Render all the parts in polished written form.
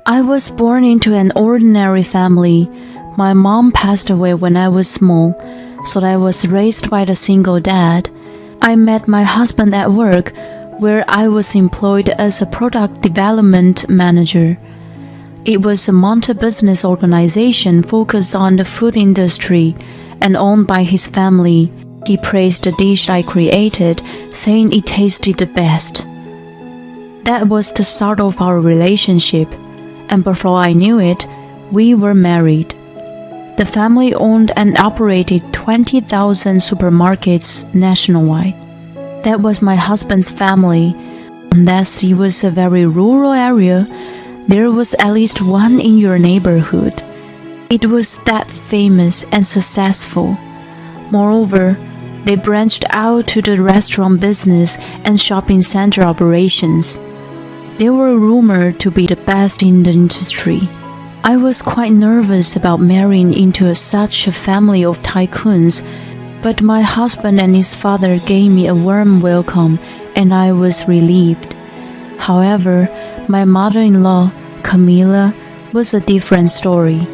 I was born into an ordinary family. My mom passed away when I was small, so I was raised by the single dad. I met my husband at work, where I was employed as a product development manager. It was a multi-business organization focused on the food industry and owned by his family. He praised the dish I created, saying it tasted the best. That was the start of our relationship, and before I knew it, we were married. The family owned and operated 20,000 supermarkets nationwide. That was my husband's family. Unless it was a very rural area, there was at least one in your neighborhood. It was that famous and successful. Moreover, they branched out to the restaurant business and shopping center operations. They were rumored to be the best in the industry. I was quite nervous about marrying into such a family of tycoons, but my husband and his father gave me a warm welcome, and I was relieved. However, my mother-in-law, Camilla, was a different story.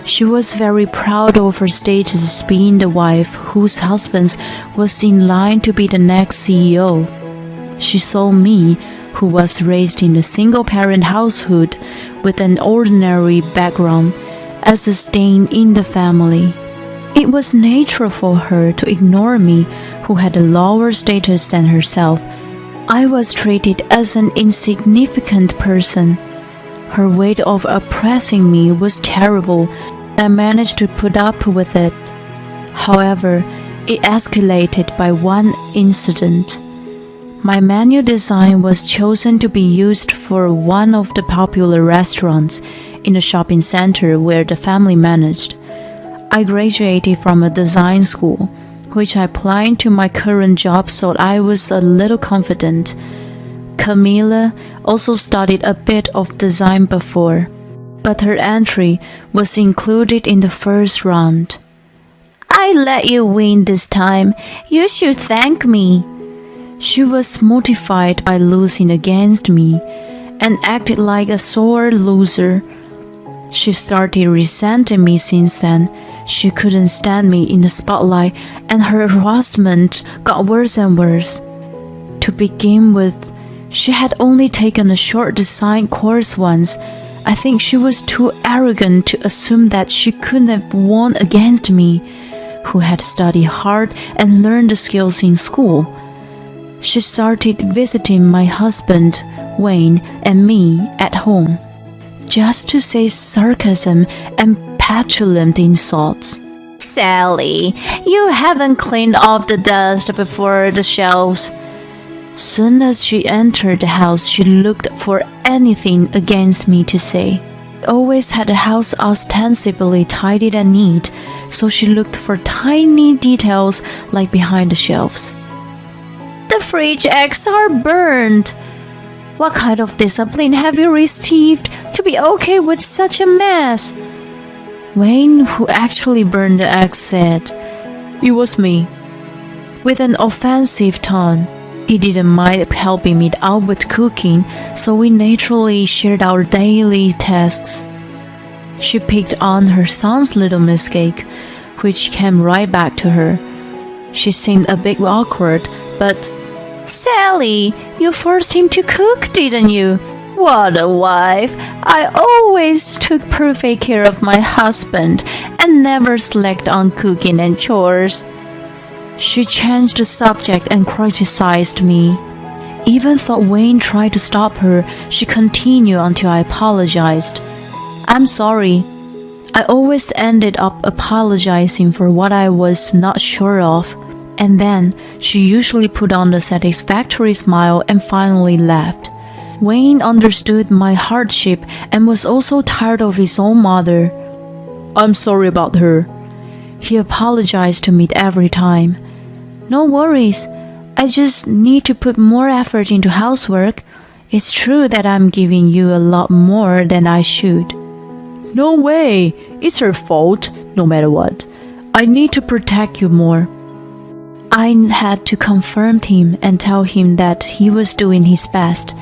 She was very proud of her status being the wife whose husband was in line to be the next CEO. She saw me, who was raised in a single-parent household with an ordinary background, as a stain in the family. It was natural for her to ignore me, who had a lower status than herself. I was treated as an insignificant person. Her way of oppressing me was terrible. I managed to put up with it. However, it escalated by one incident. My menu design was chosen to be used for one of the popular restaurants in a shopping center where the family managed. I graduated from a design school, which I applied to my current job, so I was a little confident. Camilla also studied a bit of design before, but her entry was included in the first round. "I let you win this time. You should thank me." She was mortified by losing against me and acted like a sore loser. She started resenting me since then. She couldn't stand me in the spotlight, and her harassment got worse and worse. To begin with, she had only taken a short design course once. I think she was too arrogant to assume that she couldn't have won against me, who had studied hard and learned the skills in school. She started visiting my husband, Wayne, and me at home, just to say sarcasm and petulant insults. "Sally, you haven't cleaned off the dust before the shelves." Soon as she entered the house, she looked for anything against me to say. I always had the house ostensibly tidy and neat, so she looked for tiny details like behind the shelves. "The fridge eggs are burned. What kind of discipline have you received to be okay with such a mess?" Wayne, who actually burned the eggs, said, "It was me," with an offensive tone. He didn't mind helping me out with cooking, so we naturally shared our daily tasks. She picked on her son's little mistake, which came right back to her. She seemed a bit awkward, but, "Sally, you forced him to cook, didn't you? What a wife! I always took perfect care of my husband and never slacked on cooking and chores." She changed the subject and criticized me. Even though Wayne tried to stop her, she continued until I apologized. "I'm sorry." I always ended up apologizing for what I was not sure of, and then she usually put on a satisfactory smile and finally left. Wayne understood my hardship and was also tired of his own mother. "I'm sorry about her." He apologized to me every time. "No worries. I just need to put more effort into housework. It's true that I'm giving you a lot more than I should." "No way. It's her fault, no matter what. I need to protect you more." I had to confront him and tell him that he was doing his best.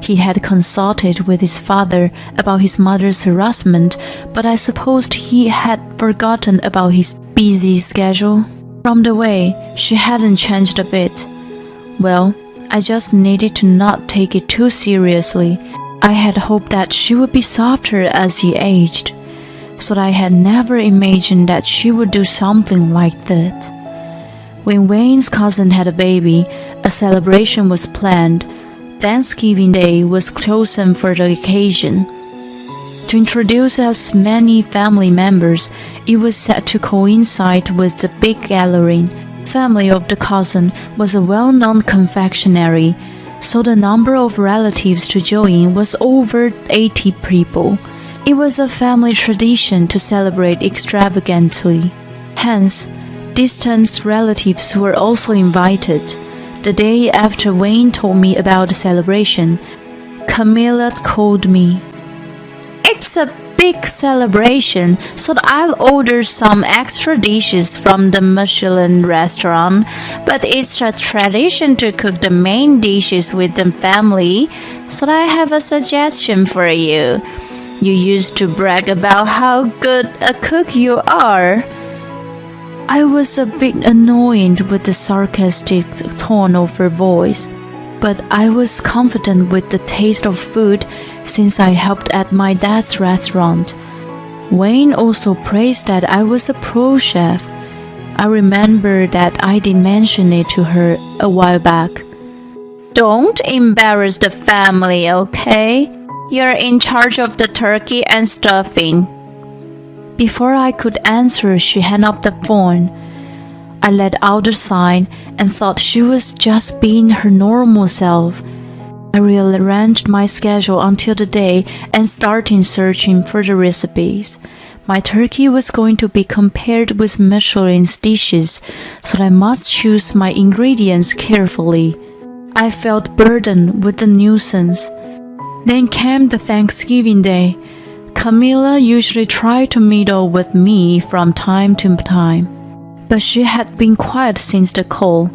He had consulted with his father about his mother's harassment, but I supposed he had forgotten about his busy schedule. From the way, she hadn't changed a bit. Well, I just needed to not take it too seriously. I had hoped that she would be softer as he aged, so I had never imagined that she would do something like that. When Wayne's cousin had a baby, a celebration was planned. Thanksgiving Day was chosen for the occasion. To introduce as many family members, it was set to coincide with the big gathering. The family of the cousin was a well-known confectionery, so the number of relatives to join was over 80 people. It was a family tradition to celebrate extravagantly. Hence, distant relatives were also invited. The day after Wayne told me about the celebration, Camilla called me. "It's a big celebration, so I'll order some extra dishes from the Michelin restaurant, but it's a tradition to cook the main dishes with the family, so I have a suggestion for you. You used to brag about how good a cook you are." I was a bit annoyed with the sarcastic tone of her voice, but I was confident with the taste of food since I helped at my dad's restaurant. Wayne also praised that I was a pro chef. I remember that I did mention it to her a while back. "Don't embarrass the family, okay? You're in charge of the turkey and stuffing." Before I could answer, she hung up the phone. I let out a sigh and thought she was just being her normal self. I rearranged my schedule until the day and started searching for the recipes. My turkey was going to be compared with Michelin's dishes, so I must choose my ingredients carefully. I felt burdened with the nuisance. Then came the Thanksgiving Day. Camilla usually tried to meddle with me from time to time, but she had been quiet since the call.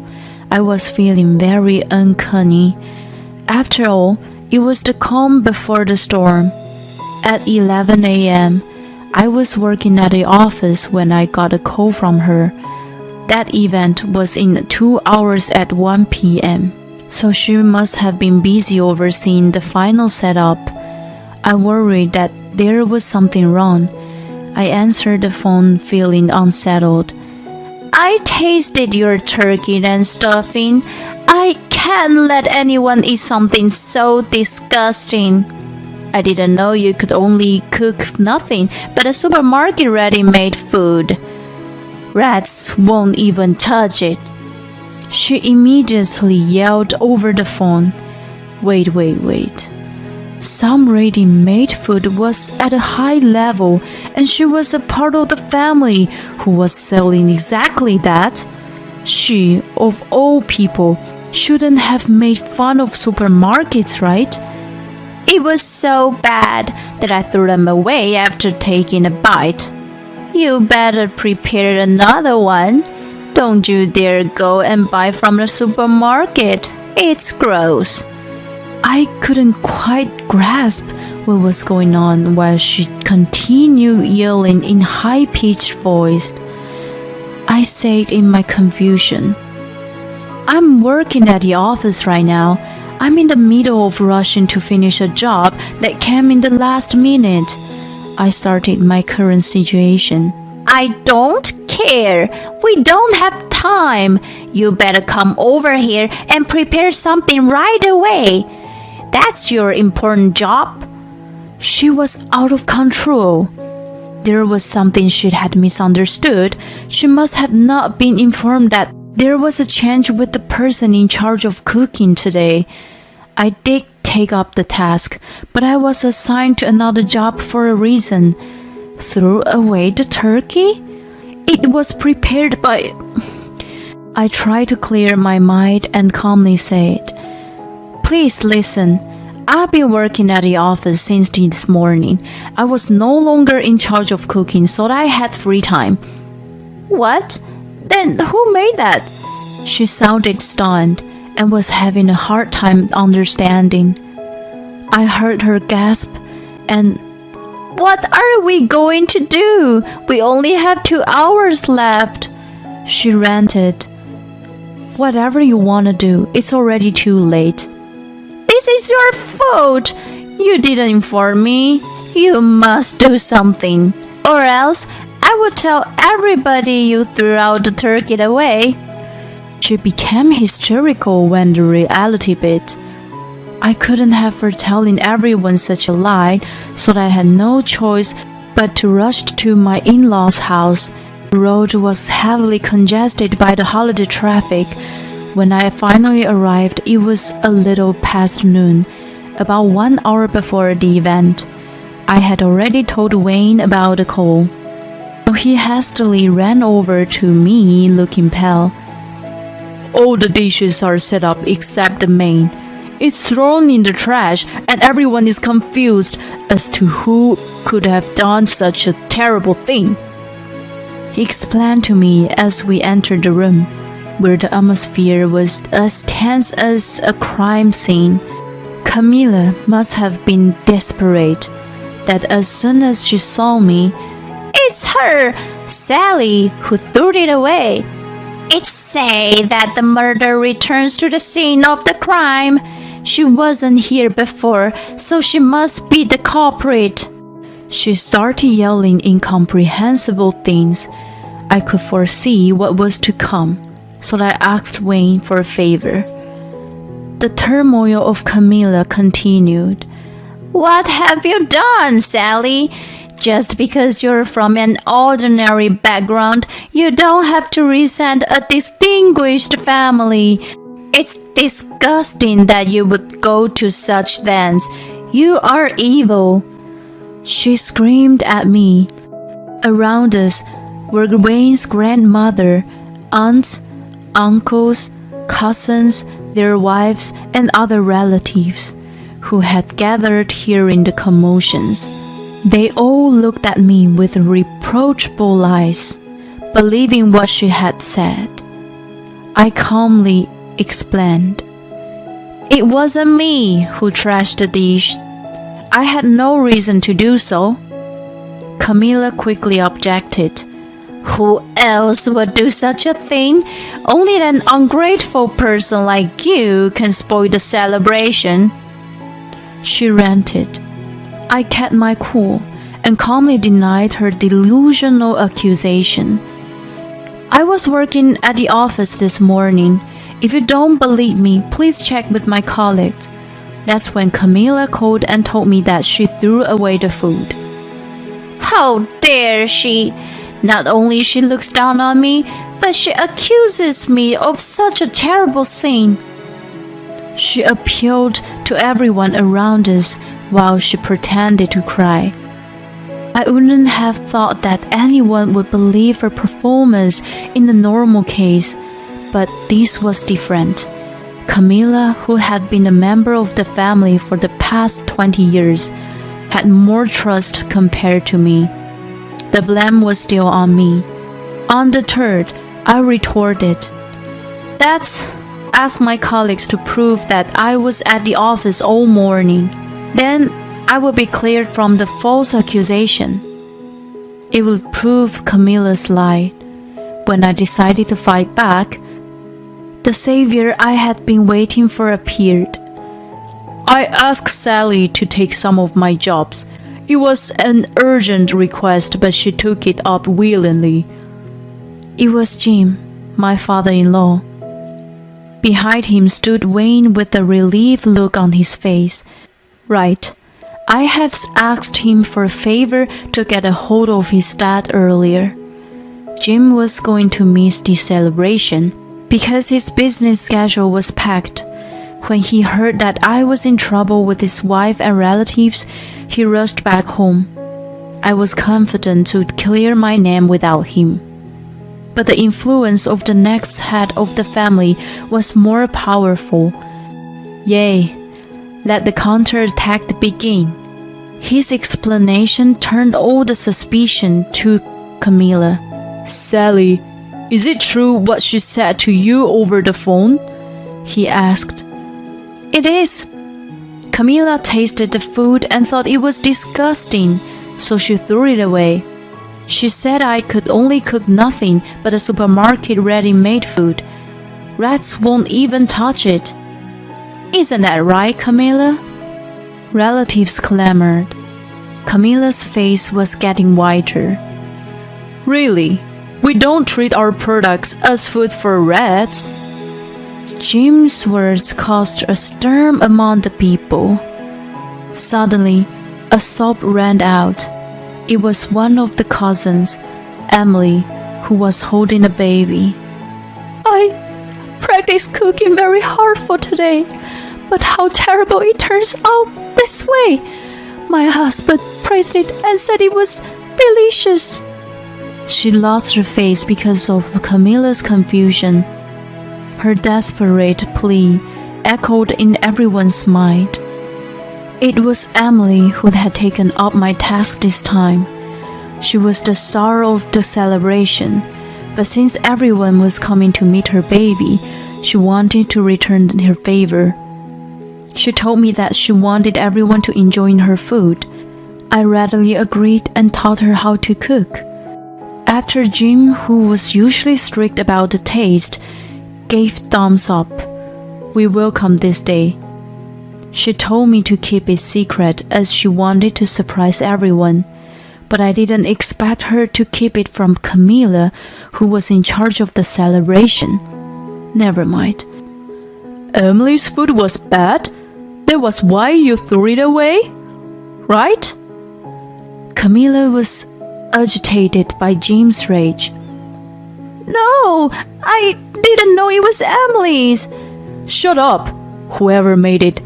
I was feeling very uncanny. After all, it was the calm before the storm. At 11 a.m., I was working at the office when I got a call from her. That event was in 2 hours at 1 p.m., so she must have been busy overseeing the final setup. I worried that there was something wrong. I answered the phone feeling unsettled. "I tasted your turkey and stuffing. I can't let anyone eat something so disgusting. I didn't know you could only cook nothing but a supermarket ready-made food. Rats won't even touch it." She immediately yelled over the phone. Wait. Some ready-made food was at a high level, and she was a part of the family who was selling exactly that. She, of all people, shouldn't have made fun of supermarkets, right? "It was so bad that I threw them away after taking a bite. You better prepare another one. Don't you dare go and buy from the supermarket. It's gross." I couldn't quite grasp what was going on while she continued yelling in high-pitched voice. I said in my confusion, "I'm working at the office right now. I'm in the middle of rushing to finish a job that came in the last minute." I started my current situation. "I don't care. We don't have time. You better come over here and prepare something right away. That's your important job." She was out of control. There was something she had misunderstood. She must have not been informed that there was a change with the person in charge of cooking today. I did take up the task, but I was assigned to another job for a reason. Threw away the turkey? It was prepared by... I tried to clear my mind and calmly said, "Please listen. I've been working at the office since this morning. I was no longer in charge of cooking, so I had free time." "What? Then who made that?" She sounded stunned and was having a hard time understanding. I heard her gasp, and "What are we going to do? We only have 2 hours left," she ranted. "Whatever you want to do, it's already too late." "This is your fault. You didn't inform me. You must do something, or else I will tell everybody you threw out the turkey away." She became hysterical when the reality bit. I couldn't have her telling everyone such a lie, so I had no choice but to rush to my in-laws' house. The road was heavily congested by the holiday traffic. When I finally arrived, it was a little past noon, about 1 hour before the event. I had already told Wayne about the call. So he hastily ran over to me, looking pale. "All the dishes are set up except the main. It's thrown in the trash, and everyone is confused as to who could have done such a terrible thing," he explained to me as we entered the room, where the atmosphere was as tense as a crime scene. Camilla must have been desperate, that as soon as she saw me, "It's her, Sally, who threw it away. It's say that the murderer returns to the scene of the crime. She wasn't here before, so she must be the culprit." She started yelling incomprehensible things. I could foresee what was to come, so I asked Wayne for a favor. The turmoil of Camilla continued. "What have you done, Sally? Just because you're from an ordinary background, you don't have to resent a distinguished family. It's disgusting that you would go to such lengths. You are evil," she screamed at me. Around us were Wayne's grandmother, aunts, uncles, cousins, their wives, and other relatives, who had gathered hearing the commotions. They all looked at me with reproachful eyes, believing what she had said. I calmly explained. "It wasn't me who trashed the dish. I had no reason to do so." Camilla quickly objected. "Who else would do such a thing? Only an ungrateful person like you can spoil the celebration," she ranted. I kept my cool and calmly denied her delusional accusation. "I was working at the office this morning. If you don't believe me, please check with my colleagues." That's when Camilla called and told me that she threw away the food. "How dare she! Not only she looks down on me, but she accuses me of such a terrible sin." She appealed to everyone around us while she pretended to cry. I wouldn't have thought that anyone would believe her performance in the normal case, but this was different. Camilla, who had been a member of the family for the past 20 years, had more trust compared to me. The blame was still on me. Undeterred, I retorted, "That's ask my colleagues to prove that I was at the office all morning. Then I will be cleared from the false accusation." It would prove Camilla's lie. When I decided to fight back, the savior I had been waiting for appeared. "I asked Sally to take some of my jobs. It was an urgent request, but she took it up willingly." It was Jim, my father-in-law. Behind him stood Wayne with a relieved look on his face. Right. I had asked him for a favor to get a hold of his dad earlier. Jim was going to miss the celebration because his business schedule was packed. When he heard that I was in trouble with his wife and relatives, he rushed back home. I was confident to clear my name without him. But the influence of the next head of the family was more powerful. Yea, let the counterattack begin. His explanation turned all the suspicion to Camilla. "Sally, is it true what she said to you over the phone?" he asked. "It is." Camilla tasted the food and thought it was disgusting, so she threw it away. She said I could only cook nothing but a supermarket ready-made food. Rats won't even touch it. Isn't that right, Camilla? Relatives clamored. Camilla's face was getting whiter. Really? We don't treat our products as food for rats? Jim's words caused a stir among the people. Suddenly, a sob ran out. It was one of the cousins, Emily, who was holding a baby. I practiced cooking very hard for today, but how terrible it turns out this way. My husband praised it and said it was delicious. She lost her face because of Camilla's confusion. Her desperate plea echoed in everyone's mind. It was Emily who had taken up my task this time. She was the star of the celebration, but since everyone was coming to meet her baby, she wanted to return her favor. She told me that she wanted everyone to enjoy her food. I readily agreed and taught her how to cook. After Jim, who was usually strict about the taste, gave thumbs up, we welcomed this day. She told me to keep it secret as she wanted to surprise everyone, but I didn't expect her to keep it from Camilla, who was in charge of the celebration. Never mind. Emily's food was bad? That was why you threw it away? Right? Camilla was agitated by Jim's rage. No, I didn't know it was Emily's. Shut up, whoever made it.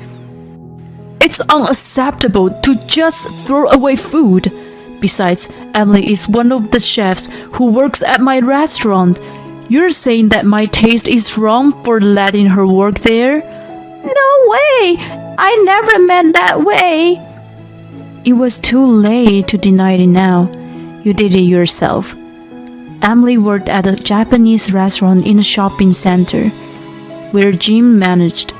It's unacceptable to just throw away food. Besides, Emily is one of the chefs who works at my restaurant. You're saying that my taste is wrong for letting her work there? No way! I never meant that way. It was too late to deny it now. You did it yourself. Emily worked at a Japanese restaurant in a shopping center, where Jim managed.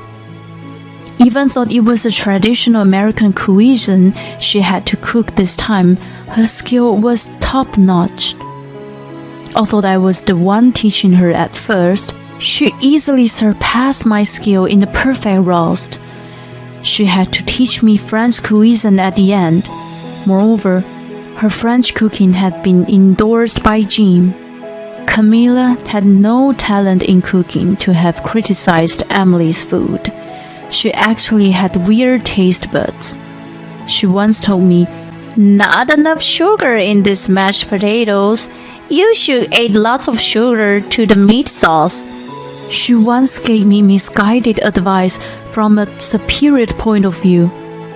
Even though it was a traditional American cuisine she had to cook this time, her skill was top-notch. Although I was the one teaching her at first, she easily surpassed my skill in the perfect roast. She had to teach me French cuisine at the end. Moreover, her French cooking had been endorsed by Jim. Camilla had no talent in cooking to have criticized Emily's food. She actually had weird taste buds. She once told me, "Not enough sugar in these mashed potatoes. You should add lots of sugar to the meat sauce." She once gave me misguided advice from a superior point of view.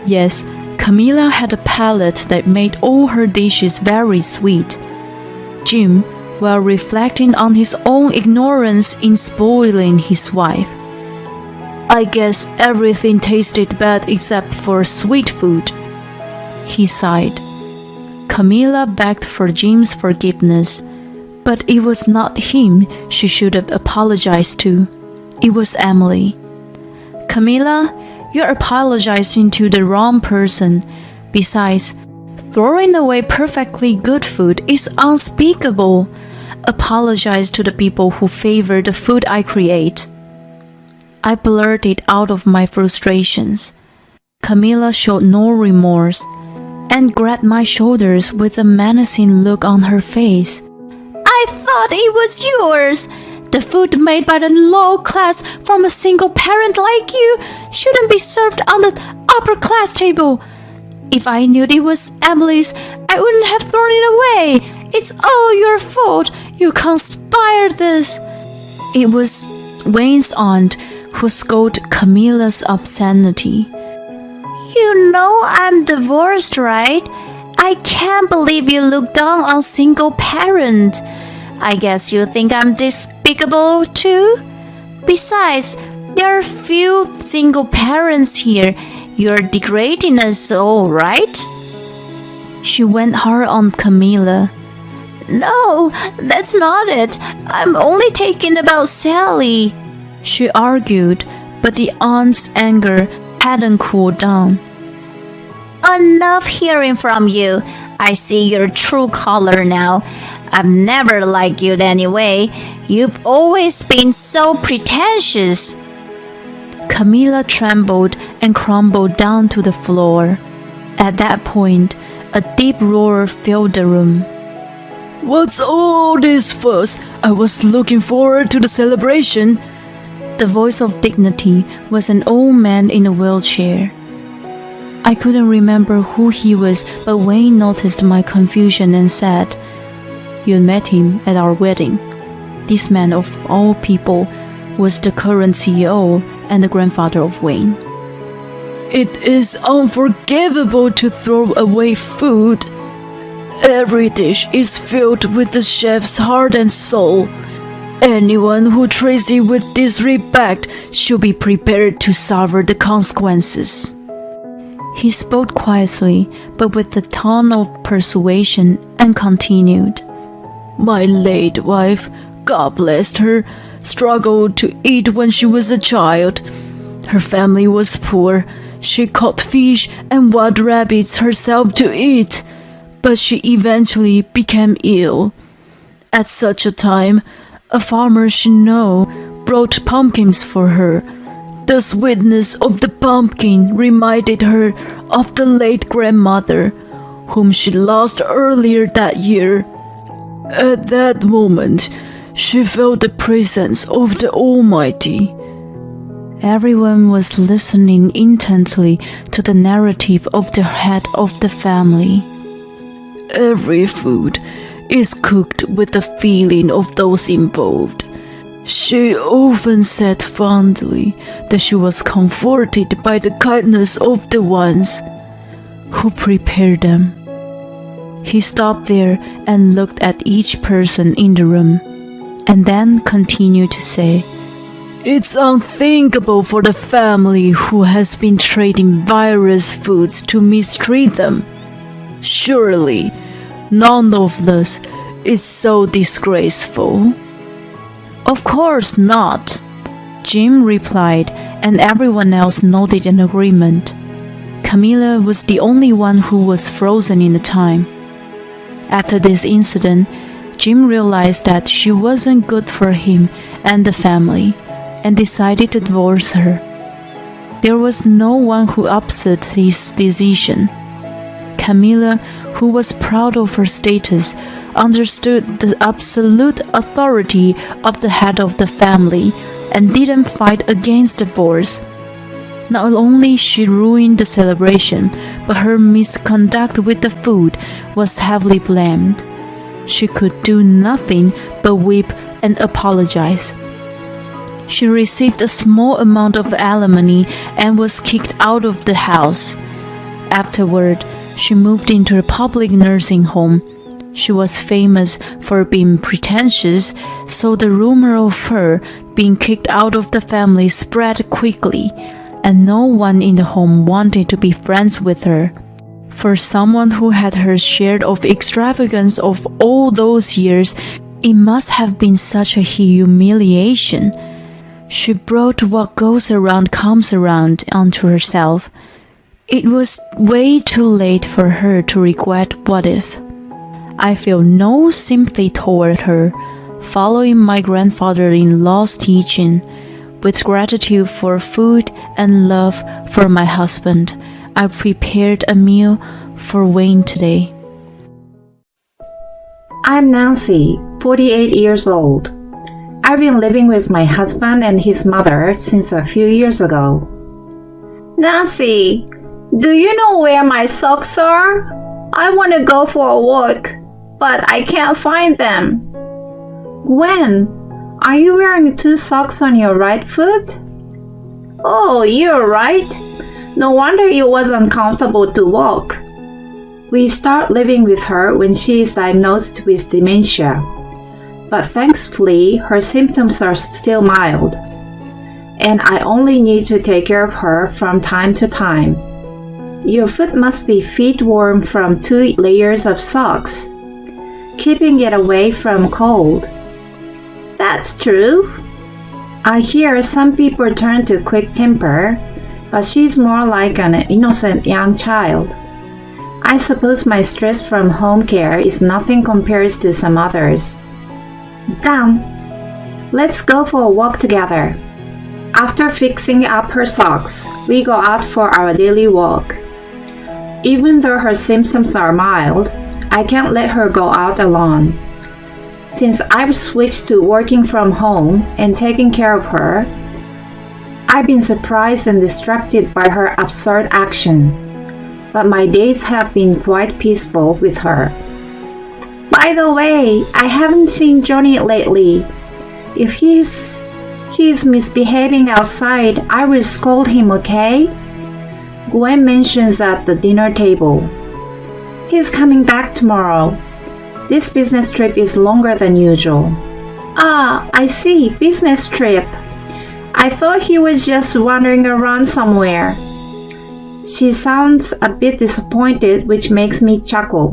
Yes, Camilla had a palate that made all her dishes very sweet. Jim, while reflecting on his own ignorance in spoiling his wife, "I guess everything tasted bad except for sweet food," he sighed. Camilla begged for Jim's forgiveness, but it was not him she should have apologized to. It was Emily. "Camilla, you're apologizing to the wrong person. Besides, throwing away perfectly good food is unspeakable. Apologize to the people who favor the food I create." I blurted out of my frustrations. Camilla showed no remorse and grabbed my shoulders with a menacing look on her face. "I thought it was yours. The food made by the low class from a single parent like you shouldn't be served on the upper class table. If I knew it was Emily's, I wouldn't have thrown it away. It's all your fault. You conspired this." It was Wayne's aunt who scolded Camilla's obscenity. "You know I'm divorced, right? I can't believe you look down on single parent. I guess you think I'm despicable too? Besides, there are few single parents here. You're degrading us all, right?" She went hard on Camilla. "No, that's not it. I'm only talking about Sally," she argued, but the aunt's anger hadn't cooled down. Enough hearing from you. I see your true color now. I've never liked you anyway. You've always been so pretentious. Camilla trembled and crumbled down to the floor. At that point, a deep roar filled the room. What's all this fuss? I was looking forward to the celebration. The voice of dignity was an old man in a wheelchair. I couldn't remember who he was, but Wayne noticed my confusion and said, You met him at our wedding. This man of all people was the current CEO and the grandfather of Wayne. It is unforgivable to throw away food. Every dish is filled with the chef's heart and soul. Anyone who treats it with disrespect should be prepared to suffer the consequences. He spoke quietly, but with a tone of persuasion, and continued. My late wife, God bless her, struggled to eat when she was a child. Her family was poor. She caught fish and wild rabbits herself to eat, but she eventually became ill. At such a time, a farmer she knew brought pumpkins for her. The sweetness of the pumpkin reminded her of the late grandmother, whom she lost earlier that year. At that moment, she felt the presence of the Almighty. Everyone was listening intently to the narrative of the head of the family. Every food is cooked with the feeling of those involved. She often said fondly that she was comforted by the kindness of the ones who prepared them. He stopped there and looked at each person in the room, and then continued to say, It's unthinkable for the family who has been trading various foods to mistreat them. Surely, none of this is so disgraceful. Of course not, Jim replied, and everyone else nodded in agreement. Camilla was the only one who was frozen in time. After this incident, Jim realized that she wasn't good for him and the family, and decided to divorce her. There was no one who upset his decision. Camilla, who was proud of her status, understood the absolute authority of the head of the family and didn't fight against divorce. Not only she ruined the celebration, but her misconduct with the food was heavily blamed. She could do nothing but weep and apologize. She received a small amount of alimony and was kicked out of the house. Afterward, she moved into a public nursing home. She was famous for being pretentious, so the rumor of her being kicked out of the family spread quickly, and no one in the home wanted to be friends with her. For someone who had her share of extravagance of all those years, it must have been such a humiliation. She brought what goes around comes around onto herself. It was way too late for her to regret what if. I feel no sympathy toward her, following my grandfather-in-law's teaching. With gratitude for food and love for my husband, I prepared a meal for Wayne today. I'm Nancy, 48 years old. I've been living with my husband and his mother since a few years ago. Nancy, do you know where my socks are? I want to go for a walk, but I can't find them. Gwen, are you wearing 2 socks on your right foot? Oh, you're right. No wonder it was uncomfortable to walk. We start living with her when she is diagnosed with dementia. But thankfully, her symptoms are still mild, and I only need to take care of her from time to time. Your foot must be feet warm from 2 layers of socks, keeping it away from cold. That's true. I hear some people turn to quick temper. but she's more like an innocent young child. I suppose my stress from home care is nothing compared to some others. Come, let's go for a walk together. After fixing up her socks, we go out for our daily walk. Even though her symptoms are mild, I can't let her go out alone. Since I've switched to working from home and taking care of her, I've been surprised and distracted by her absurd actions, but my days have been quite peaceful with her. By the way, I haven't seen Johnny lately. If he's misbehaving outside, I will scold him, okay? Gwen mentions at the dinner table. He's coming back tomorrow. This business trip is longer than usual. Ah, I see, business trip. I thought he was just wandering around somewhere. She sounds a bit disappointed, which makes me chuckle.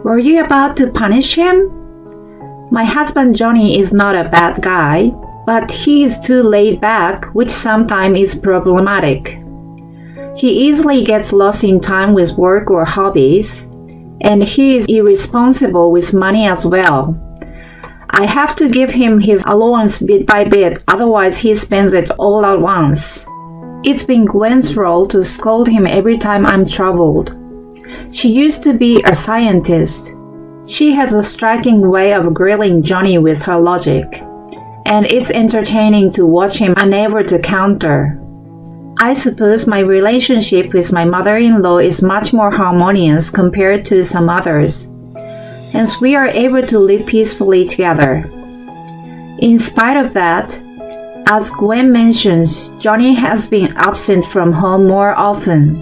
Were you about to punish him? My husband Johnny is not a bad guy, but he is too laid back, which sometimes is problematic. He easily gets lost in time with work or hobbies, and he is irresponsible with money as well. I have to give him his allowance bit by bit, otherwise he spends it all at once. It's been Gwen's role to scold him every time I'm troubled. She used to be a scientist. She has a striking way of grilling Johnny with her logic, and it's entertaining to watch him unable to counter. I suppose my relationship with my mother-in-law is much more harmonious compared to some others. Hence we are able to live peacefully together. In spite of that, as Gwen mentions, Johnny has been absent from home more often.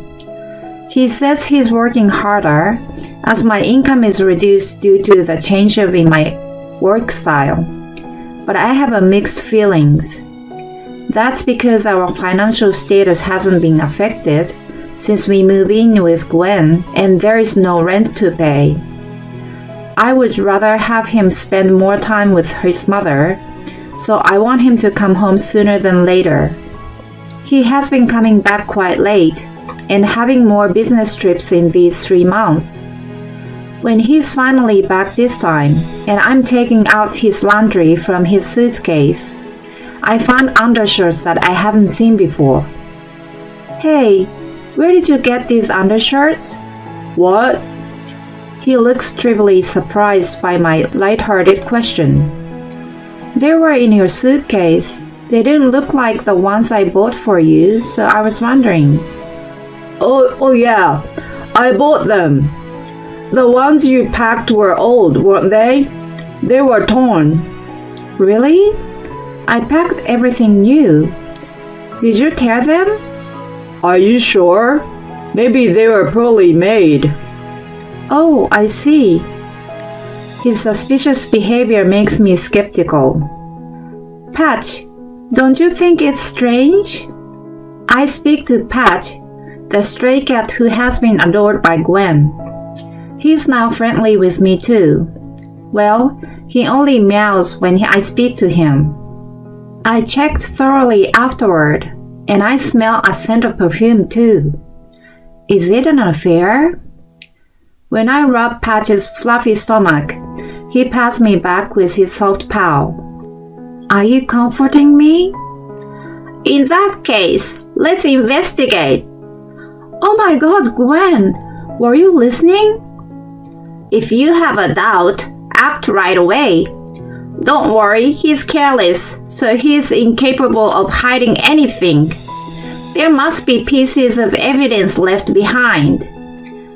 He says he's working harder as my income is reduced due to the change in my work style. But I have mixed feelings. That's because our financial status hasn't been affected since we moved in with Gwen and there is no rent to pay. I would rather have him spend more time with his mother, so I want him to come home sooner than later. He has been coming back quite late and having more business trips in these 3 months. When he's finally back this time and I'm taking out his laundry from his suitcase, I found undershirts that I haven't seen before. Hey, where did you get these undershirts? What? He looks trivially surprised by my light-hearted question. They were in your suitcase. They didn't look like the ones I bought for you, so I was wondering. Oh yeah, I bought them. The ones you packed were old, weren't they? They were torn. Really? I packed everything new. Did you tear them? Are you sure? Maybe they were poorly made. Oh, I see. His suspicious behavior makes me skeptical. Patch, don't you think it's strange? I speak to Patch, the stray cat who has been adored by Gwen. He's now friendly with me too. Well, he only meows when I speak to him. I checked thoroughly afterward, and I smell a scent of perfume too. Is it an affair? When I rub Patch's fluffy stomach, he pats me back with his soft paw. Are you comforting me? In that case, let's investigate. Oh my God, Gwen! Were you listening? If you have a doubt, act right away. Don't worry, he's careless, so he's incapable of hiding anything. There must be pieces of evidence left behind.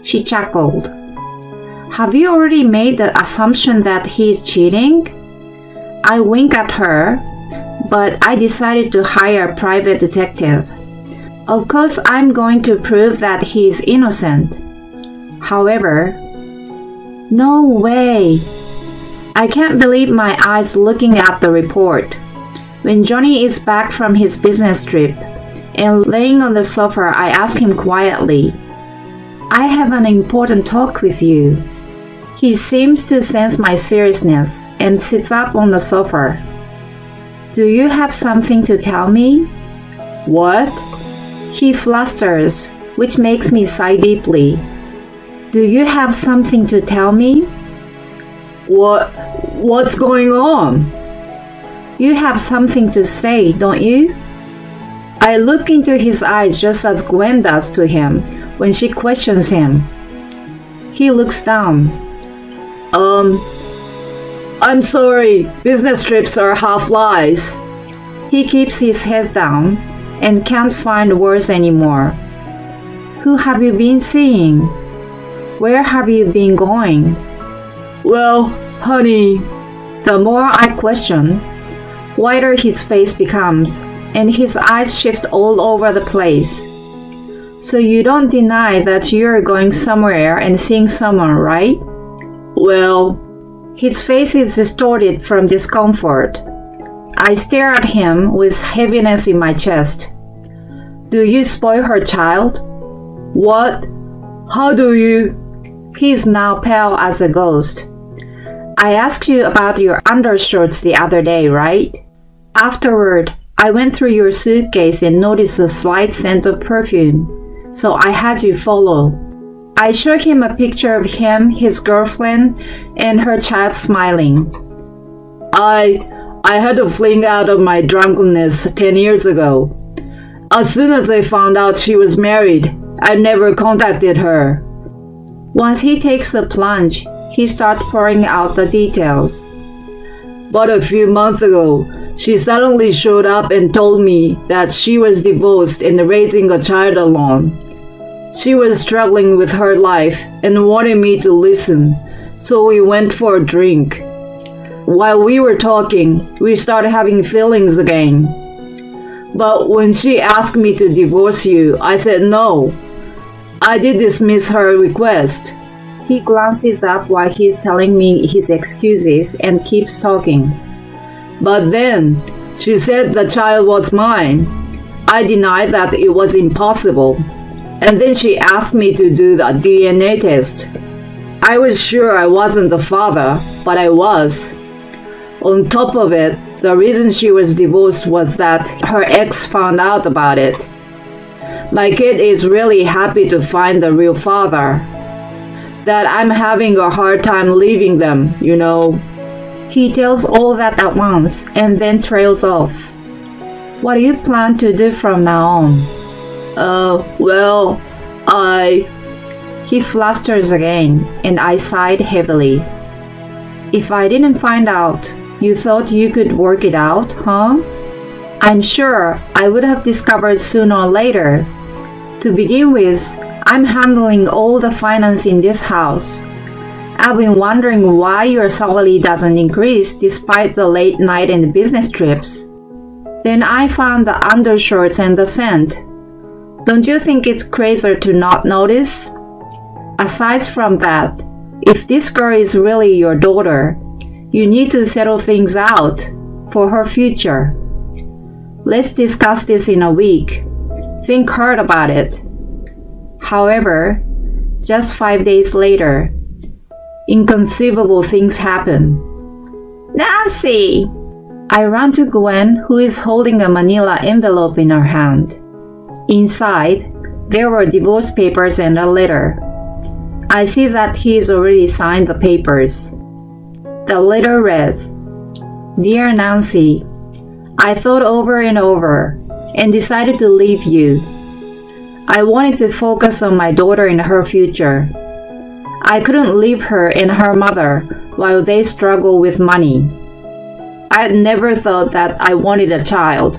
She chuckled. Have you already made the assumption that he's cheating? I wink at her, but I decided to hire a private detective. Of course, I'm going to prove that he's innocent. However, no way. I can't believe my eyes looking at the report. When Johnny is back from his business trip and laying on the sofa, I ask him quietly, I have an important talk with you. He seems to sense my seriousness and sits up on the sofa. Do you have something to tell me? What? He flusters, which makes me sigh deeply. Do you have something to tell me? What's going on? You have something to say, don't you? I look into his eyes just as Gwen does to him when she questions him. He looks down. I'm sorry, business trips are half lies. He keeps his head down and can't find words anymore. Who have you been seeing? Where have you been going? Well, honey, The more I question, whiter his face becomes, and his eyes shift all over the place. So you don't deny that you're going somewhere and seeing someone, right? well, His face is distorted from discomfort. I stare at him with heaviness in my chest. Do you spoil her child? what? How do you? He's now pale as a ghost. I asked you about your undershirts the other day, right? Afterward, I went through your suitcase and noticed a slight scent of perfume, so I had you follow. I showed him a picture of him, his girlfriend, and her child smiling. I had a fling out of my drunkenness 10 years ago. As soon as I found out she was married, I never contacted her. Once he takes the plunge, he starts pouring out the details. But a few months ago, she suddenly showed up and told me that she was divorced and raising a child alone. She was struggling with her life and wanted me to listen, so we went for a drink. While we were talking, we started having feelings again. But when she asked me to divorce you, I said no. I did dismiss her request. He glances up while he's telling me his excuses and keeps talking. But then, she said the child was mine. I denied that it was impossible. And then she asked me to do the DNA test. I was sure I wasn't the father, but I was. On top of it, the reason she was divorced was that her ex found out about it. My kid is really happy to find the real father. That I'm having a hard time leaving them, you know. He tells all that at once and then trails off. What do you plan to do from now on? Well, He flusters again, and I sighed heavily. If I didn't find out, you thought you could work it out, huh? I'm sure I would have discovered sooner or later. To begin with, I'm handling all the finance in this house. I've been wondering why your salary doesn't increase despite the late night and business trips. Then I found the undershirts and the scent. Don't you think it's crazier to not notice? Aside from that, if this girl is really your daughter, you need to settle things out for her future. Let's discuss this in a week. Think hard about it. However, just 5 days later, inconceivable things happen. Nancy! I run to Gwen, who is holding a manila envelope in her hand. Inside, there were divorce papers and a letter. I see that he's already signed the papers. The letter reads, Dear Nancy, I thought over and over and decided to leave you. I wanted to focus on my daughter and her future. I couldn't leave her and her mother while they struggle with money. I had never thought that I wanted a child,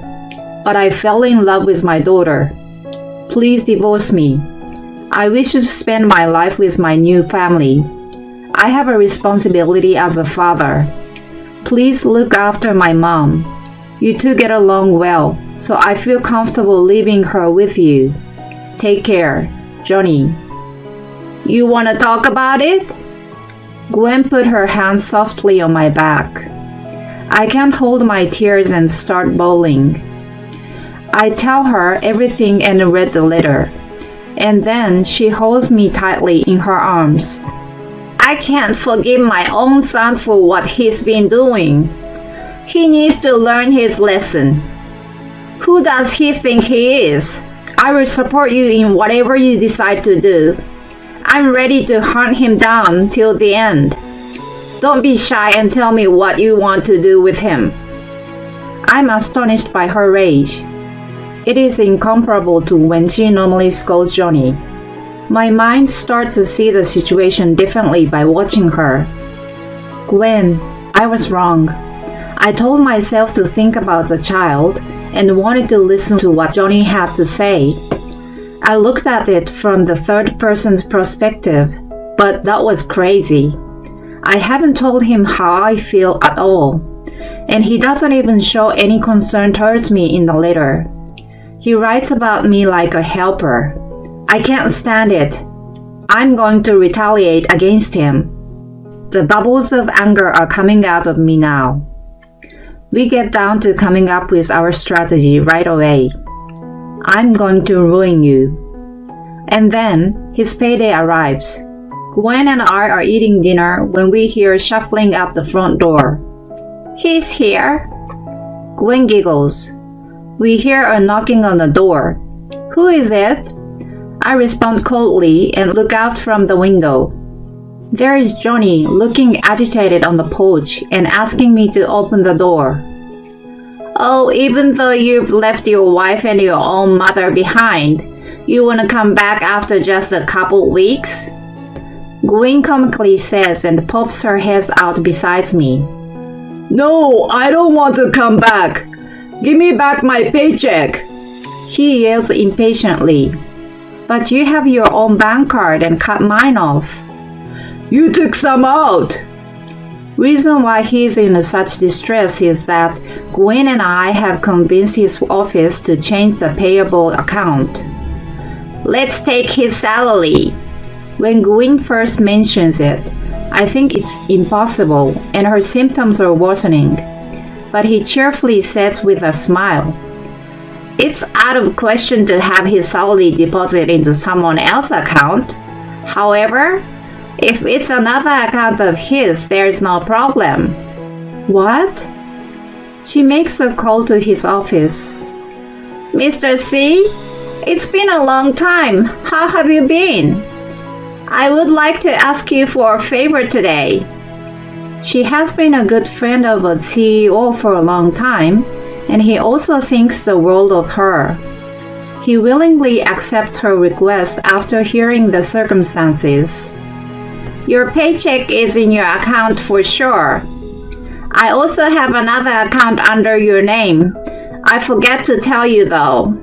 but I fell in love with my daughter. Please divorce me. I wish to spend my life with my new family. I have a responsibility as a father. Please look after my mom. You two get along well, so I feel comfortable leaving her with you. Take care, Johnny. You want to talk about it? Gwen put her hand softly on my back. I can't hold my tears and start bawling. I tell her everything and read the letter, and then she holds me tightly in her arms. I can't forgive my own son for what he's been doing. He needs to learn his lesson. Who does he think he is? I will support you in whatever you decide to do. I'm ready to hunt him down till the end. Don't be shy and tell me what you want to do with him." I'm astonished by her rage. It is incomparable to when she normally scolds Johnny. My mind starts to see the situation differently by watching her. "Gwen, I was wrong. I told myself to think about the child and wanted to listen to what Johnny had to say. I looked at it from the third person's perspective, but that was crazy. I haven't told him how I feel at all, and he doesn't even show any concern towards me in the letter. He writes about me like a helper. I can't stand it. I'm going to retaliate against him." The bubbles of anger are coming out of me now. We get down to coming up with our strategy right away. "I'm going to ruin you." And then his payday arrives. Gwen and I are eating dinner when we hear shuffling at the front door. He's here. Gwen giggles. We hear a knocking on the door. "Who is it?" I respond coldly and look out from the window. There is Johnny looking agitated on the porch and asking me to open the door. "Oh, even though you've left your wife and your own mother behind, you want to come back after just a couple weeks?" Gwen comically says and pops her head out beside me. "No, I don't want to come back. Give me back my paycheck," he yells impatiently. "But you have your own bank card and cut mine off." "You took some out." Reason why he's in such distress is that Gwen and I have convinced his office to change the payable account. "Let's take his salary." When Gwen first mentions it, I think it's impossible and her symptoms are worsening. But he cheerfully says with a smile, "It's out of question to have his salary deposited into someone else's account. However, if it's another account of his, there's no problem." "What?" She makes a call to his office. "Mr. C, it's been a long time. How have you been? I would like to ask you for a favor today." She has been a good friend of a CEO for a long time, and he also thinks the world of her. He willingly accepts her request after hearing the circumstances. "Your paycheck is in your account for sure. I also have another account under your name. I forget to tell you though."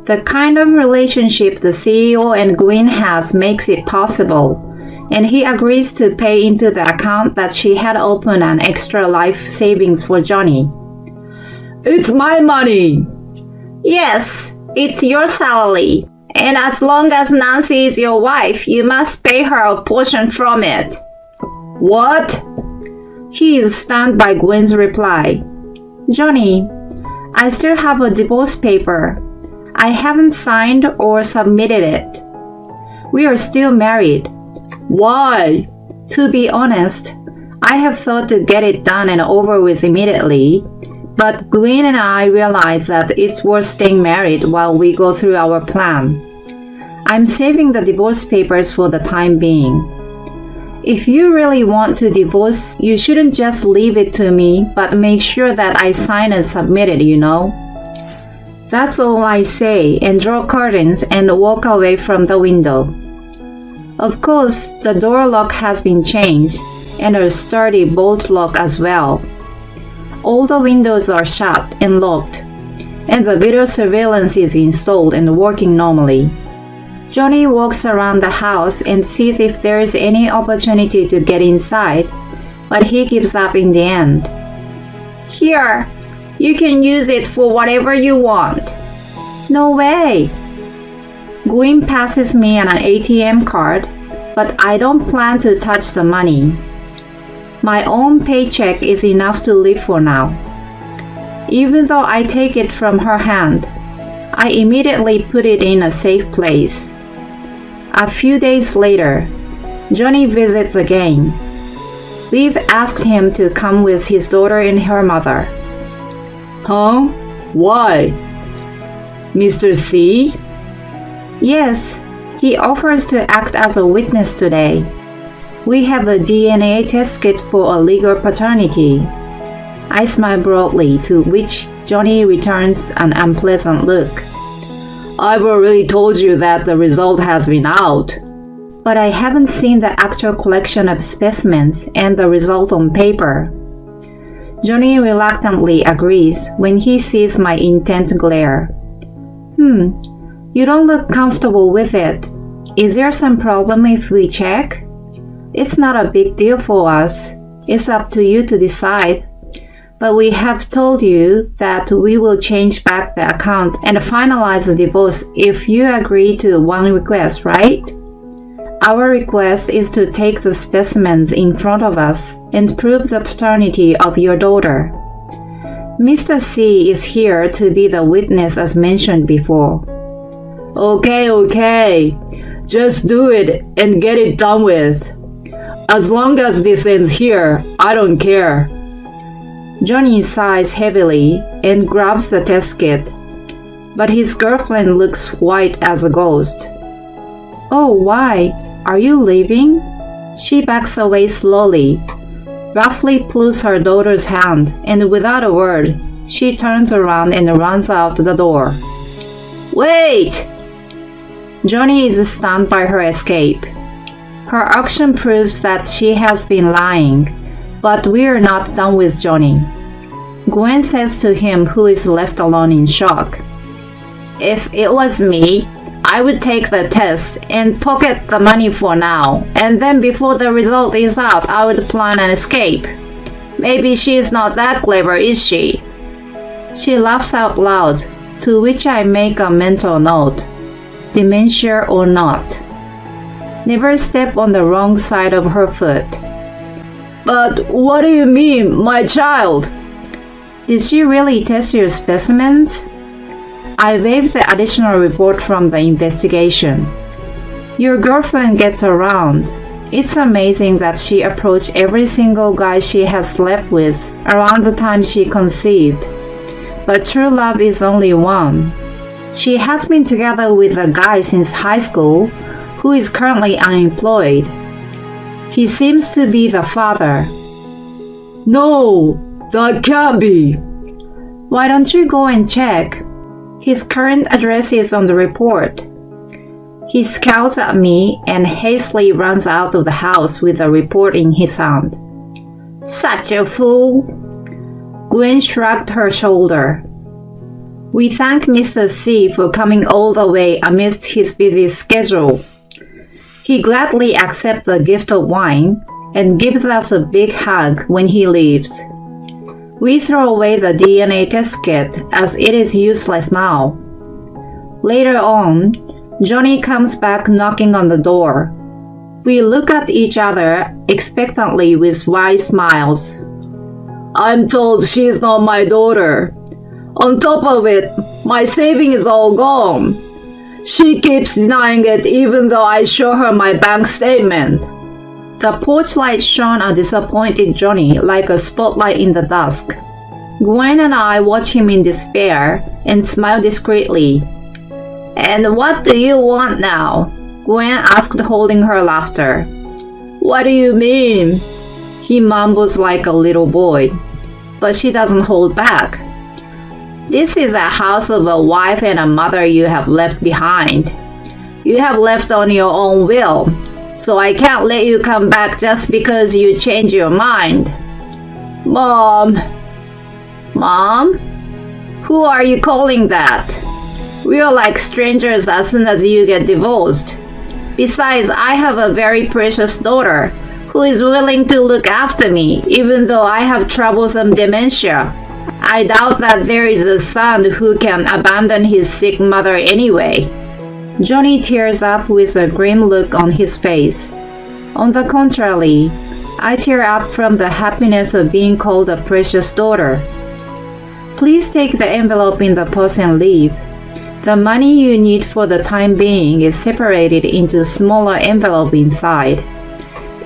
The kind of relationship the CEO and Gwen has makes it possible, and he agrees to pay into the account that she had opened an extra life savings for Johnny. "It's my money." "Yes, it's your salary. And as long as Nancy is your wife, you must pay her a portion from it." "What?" He is stunned by Gwen's reply. "Johnny, I still have a divorce paper. I haven't signed or submitted it. We are still married." "Why?" To be honest, I have thought to get it done and over with immediately, but Gwen and I realize that it's worth staying married while we go through our plan. I'm saving the divorce papers for the time being. If you really want to divorce, you shouldn't just leave it to me, but make sure that I sign and submit it, you know. That's all I say and draw curtains and walk away from the window. Of course, the door lock has been changed and a sturdy bolt lock as well. All the windows are shut and locked, and the video surveillance is installed and working normally. Johnny walks around the house and sees if there is any opportunity to get inside, but he gives up in the end. "Here, you can use it for whatever you want." "No way!" Gwen passes me an ATM card, but I don't plan to touch the money. My own paycheck is enough to live for now. Even though I take it from her hand, I immediately put it in a safe place. A few days later, Johnny visits again. We've asked him to come with his daughter and her mother. "Huh? Why?" "Mr. C, Yes, he offers to act as a witness today. We have a DNA test kit for a legal paternity. I smile broadly, to which Johnny returns an unpleasant look. I've already told you that the result has been out. But I haven't seen the actual collection of specimens and the result on paper. Johnny reluctantly agrees when he sees my intent glare. You don't look comfortable with it. Is there some problem if we check? It's not a big deal for us. It's up to you to decide. But we have told you that we will change back the account and finalize the divorce if you agree to one request, right? Our request is to take the specimens in front of us and prove the paternity of your daughter. Mr. C is here to be the witness as mentioned before. Okay. Just do it and get it done with. As long as this ends here, I don't care. Johnny sighs heavily and grabs the test kit, but his girlfriend looks white as a ghost. Oh, why? Are you leaving? She backs away slowly, roughly pulls her daughter's hand, and without a word, she turns around and runs out the door. Wait! Johnny is stunned by her escape. Her action proves that she has been lying, but we're not done with Johnny. Gwen says to him, who is left alone in shock. If it was me, I would take the test and pocket the money for now, and then before the result is out, I would plan an escape. Maybe she's not that clever, is she? She laughs out loud, to which I make a mental note. Dementia or not. Never step on the wrong side of her foot. But what do you mean, my child? Did she really test your specimens? I waved the additional report from the investigation. Your girlfriend gets around. It's amazing that she approached every single guy she has slept with around the time she conceived. But true love is only one. She has been together with a guy since high school who is currently unemployed. He seems to be the father. No, that can't be. Why don't you go and check? His current address is on the report. He scowls at me and hastily runs out of the house with the report in his hand. Such a fool! Gwen shrugged her shoulder. We thank Mr. C for coming all the way amidst his busy schedule. He gladly accepts the gift of wine and gives us a big hug when he leaves. We throw away the DNA test kit as it is useless now. Later on, Johnny comes back knocking on the door. We look at each other expectantly with wide smiles. I'm told she's not my daughter. On top of it, my saving is all gone. She keeps denying it even though I show her my bank statement. The porch light shone a disappointed Johnny like a spotlight in the dusk. Gwen and I watch him in despair and smile discreetly. And what do you want now? Gwen asked, holding her laughter. What do you mean? He mumbles like a little boy, but she doesn't hold back. This is a house of a wife and a mother you have left behind. You have left on your own will, so I can't let you come back just because you change your mind. Mom! Mom? Who are you calling that? We are like strangers as soon as you get divorced. Besides, I have a very precious daughter who is willing to look after me even though I have troublesome dementia. I doubt that there is a son who can abandon his sick mother anyway. Johnny tears up with a grim look on his face. On the contrary, I tear up from the happiness of being called a precious daughter. Please take the envelope in the post and leave. The money you need for the time being is separated into smaller envelope inside.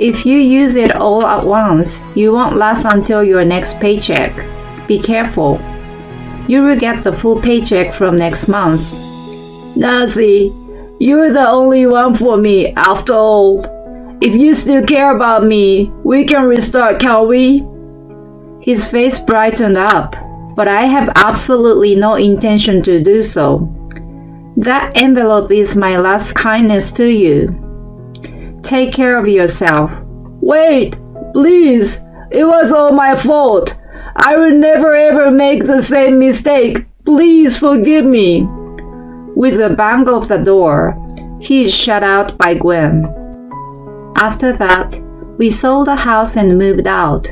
If you use it all at once, you won't last until your next paycheck. Be careful. You will get the full paycheck from next month. Nancy, You're the only one for me, after all. If you still care about me, we can restart, can't we? His face brightened up, but I have absolutely no intention to do so. That envelope is my last kindness to you. Take care of yourself. Wait, please. It was all my fault. I will never ever make the same mistake. Please forgive me. With a bang of the door, he is shut out by Gwen. After that, we sold the house and moved out.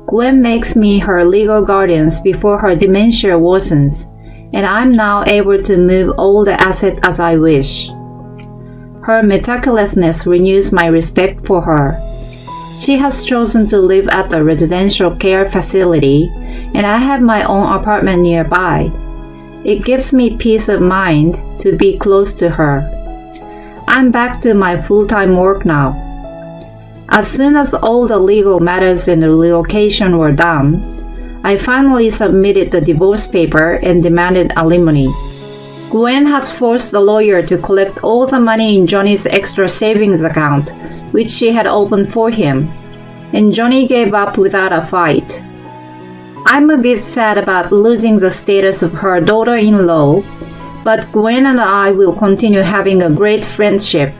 Gwen makes me her legal guardian before her dementia worsens, and I'm now able to move all the assets as I wish. Her meticulousness renews my respect for her. She has chosen to live at a residential care facility, and I have my own apartment nearby. It gives me peace of mind to be close to her. I'm back to my full-time work now. As soon as all the legal matters and the relocation were done, I finally submitted the divorce paper and demanded alimony. Gwen has forced the lawyer to collect all the money in Johnny's extra savings account, which she had opened for him, and Johnny gave up without a fight. I'm a bit sad about losing the status of her daughter-in-law, but Gwen and I will continue having a great friendship.